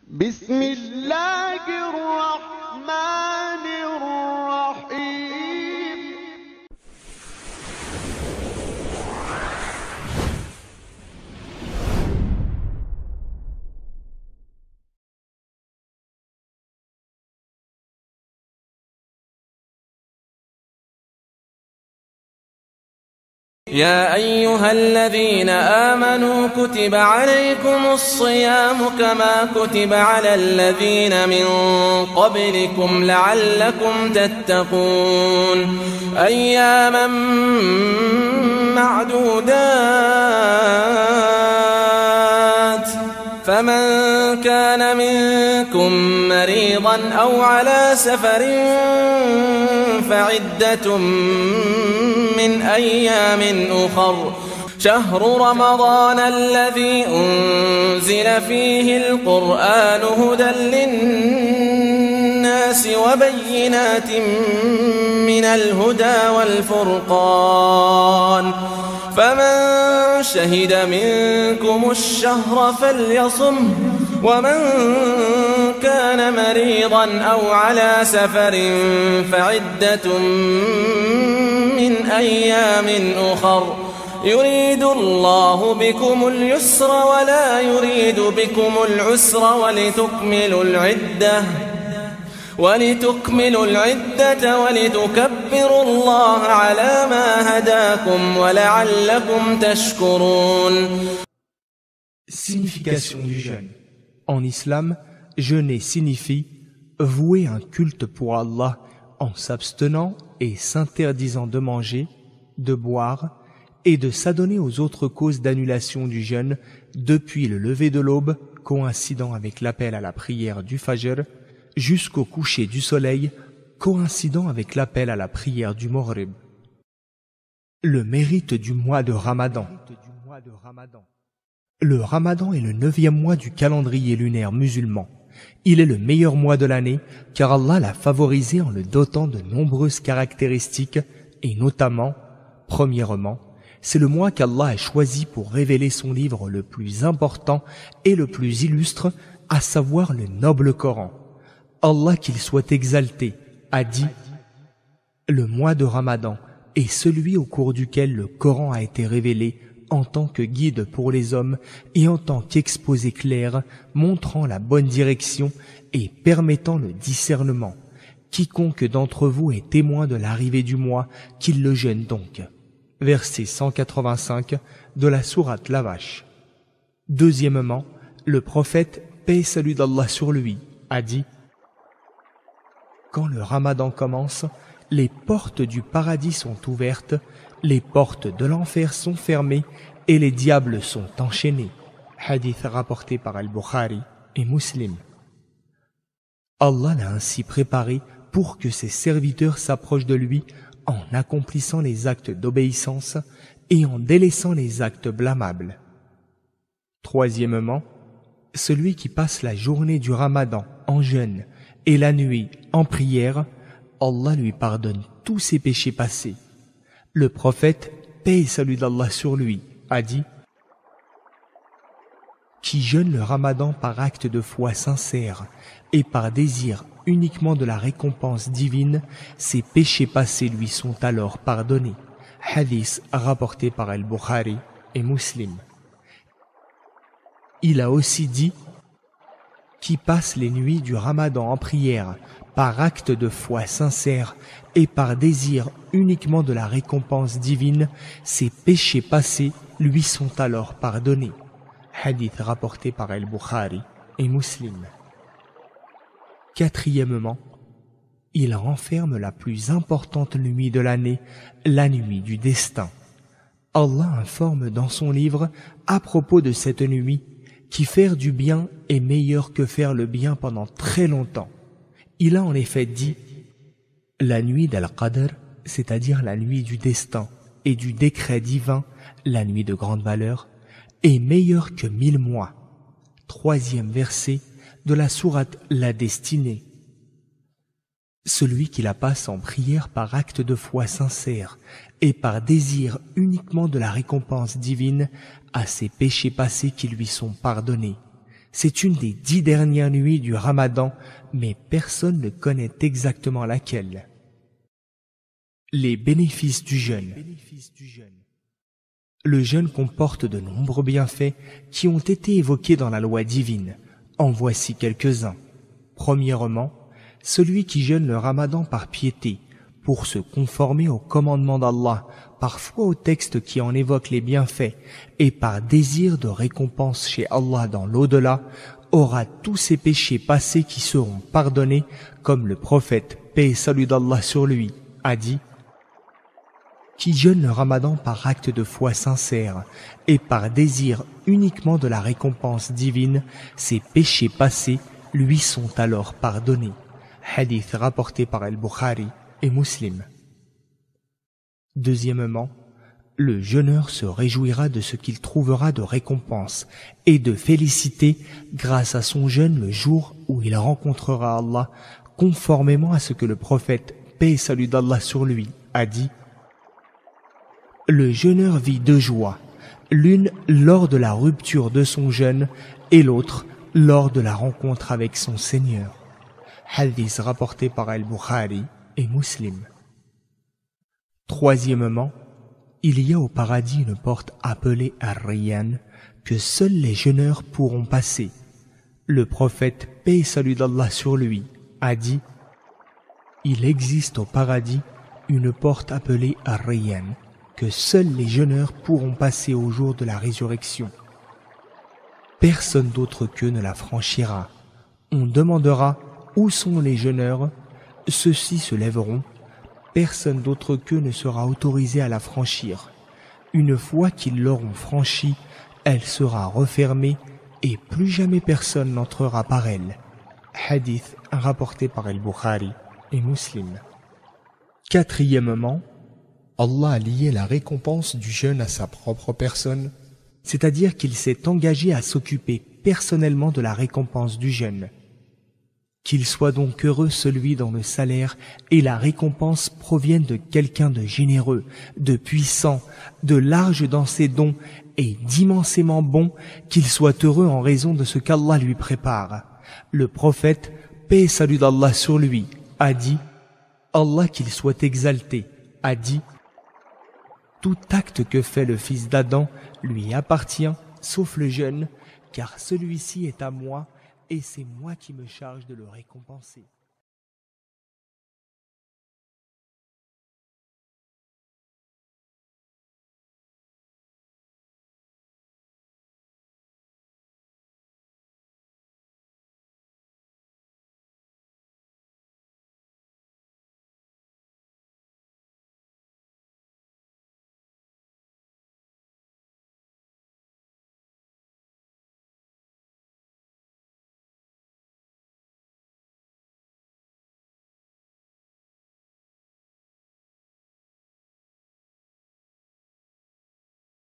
بسم الله الرحمن الرحيم. يا أيها الذين آمنوا كتب عليكم الصيام كما كتب على الذين من قبلكم لعلكم تتقون أياما معدودات فمن كان منكم مريضا أو على سفر فعدة من أيام أخر شهر رمضان الذي أنزل فيه القرآن هدى للناس وبينات من الهدى والفرقان فمن شهد منكم الشهر فليصمه ومن كان مريضا أو على سفر فعدة من أيام أخر يريد الله بكم اليسر ولا يريد بكم العسر ولتكملوا العدة ولتكبروا الله على ما هداكم ولعلكم تشكرون. Signification du jeûne. En islam, jeûner signifie vouer un culte pour Allah en s'abstenant et s'interdisant de manger, de boire et de s'adonner aux autres causes d'annulation du jeûne depuis le lever de l'aube, coïncidant avec l'appel à la prière du Fajr, jusqu'au coucher du soleil, coïncidant avec l'appel à la prière du Maghrib. Le mérite du mois de Ramadan. Le Ramadan est le 9e mois du calendrier lunaire musulman. Il est le meilleur mois de l'année car Allah l'a favorisé en le dotant de nombreuses caractéristiques et notamment, premièrement, c'est le mois qu'Allah a choisi pour révéler son livre le plus important et le plus illustre, à savoir le noble Coran. Allah qu'il soit exalté a dit « Le mois de Ramadan est celui au cours duquel le Coran a été révélé en tant que guide pour les hommes et en tant qu'exposé clair montrant la bonne direction et permettant le discernement. Quiconque d'entre vous est témoin de l'arrivée du mois, qu'il le jeûne donc. » Verset 185 de la sourate La Vache. Deuxièmement, le prophète, paix et salut d'Allah sur lui, a dit « Quand le Ramadan commence, les portes du paradis sont ouvertes, les portes de l'enfer sont fermées et les diables sont enchaînés. » Hadith rapporté par Al-Bukhari et Muslim. Allah l'a ainsi préparé pour que ses serviteurs s'approchent de lui en accomplissant les actes d'obéissance et en délaissant les actes blâmables. Troisièmement, celui qui passe la journée du Ramadan en jeûne et la nuit en prière, Allah lui pardonne tous ses péchés passés. Le prophète, paix et salut d'Allah sur lui, a dit « Qui jeûne le Ramadan par acte de foi sincère et par désir uniquement de la récompense divine, ses péchés passés lui sont alors pardonnés. » Hadith rapporté par Al-Bukhari et Muslim. Il a aussi dit « Qui passe les nuits du Ramadan en prière par acte de foi sincère et par désir uniquement de la récompense divine, ses péchés passés lui sont alors pardonnés. » Hadith rapporté par Al-Bukhari et Muslim. Quatrièmement, il renferme la plus importante nuit de l'année, la nuit du destin. Allah informe dans son livre à propos de cette nuit qui faire du bien est meilleur que faire le bien pendant très longtemps. Il a en effet dit « La nuit d'Al-Qadr, c'est-à-dire la nuit du destin et du décret divin, la nuit de grande valeur, est meilleure que 1000 mois. » Troisième verset de la sourate La Destinée. Celui qui la passe en prière par acte de foi sincère et par désir uniquement de la récompense divine a ses péchés passés qui lui sont pardonnés. C'est une des 10 dernières nuits du Ramadan, mais personne ne connaît exactement laquelle. Les bénéfices du jeûne. Le jeûne comporte de nombreux bienfaits qui ont été évoqués dans la loi divine. En voici quelques-uns. Premièrement, celui qui jeûne le Ramadan par piété, pour se conformer au commandement d'Allah, parfois au texte qui en évoque les bienfaits, et par désir de récompense chez Allah dans l'au-delà, aura tous ses péchés passés qui seront pardonnés, comme le prophète, paix et salut d'Allah sur lui, a dit: qui jeûne le Ramadan par acte de foi sincère et par désir uniquement de la récompense divine, ses péchés passés lui sont alors pardonnés. Hadith rapporté par Al-Bukhari et Muslim. Deuxièmement, le jeûneur se réjouira de ce qu'il trouvera de récompense et de félicité grâce à son jeûne le jour où il rencontrera Allah, conformément à ce que le prophète, paix et salut d'Allah sur lui, a dit: le jeûneur vit 2 joies, l'une lors de la rupture de son jeûne et l'autre lors de la rencontre avec son Seigneur. Hadith rapporté par Al-Bukhari et Muslim. Troisièmement, il y a au paradis une porte appelée Ar-Rayyan que seuls les jeûneurs pourront passer. Le prophète, paix et salut d'Allah sur lui, a dit: il existe au paradis une porte appelée Ar-Rayyan que seuls les jeûneurs pourront passer au jour de la résurrection. Personne d'autre qu'eux ne la franchira. On demandera: où sont les jeûneurs? Ceux-ci se lèveront. Personne d'autre qu'eux ne sera autorisé à la franchir. Une fois qu'ils l'auront franchie, elle sera refermée et plus jamais personne n'entrera par elle. Hadith rapporté par Al-Bukhari et Muslim. Quatrièmement, Allah a lié la récompense du jeûne à sa propre personne, c'est-à-dire qu'il s'est engagé à s'occuper personnellement de la récompense du jeûne. Qu'il soit donc heureux celui dont le salaire et la récompense proviennent de quelqu'un de généreux, de puissant, de large dans ses dons et d'immensément bon, qu'il soit heureux en raison de ce qu'Allah lui prépare. Le prophète, paix et salut d'Allah sur lui, a dit: Allah qu'il soit exalté, a dit: tout acte que fait le fils d'Adam lui appartient, sauf le jeûne, car celui-ci est à moi, et c'est moi qui me charge de le récompenser.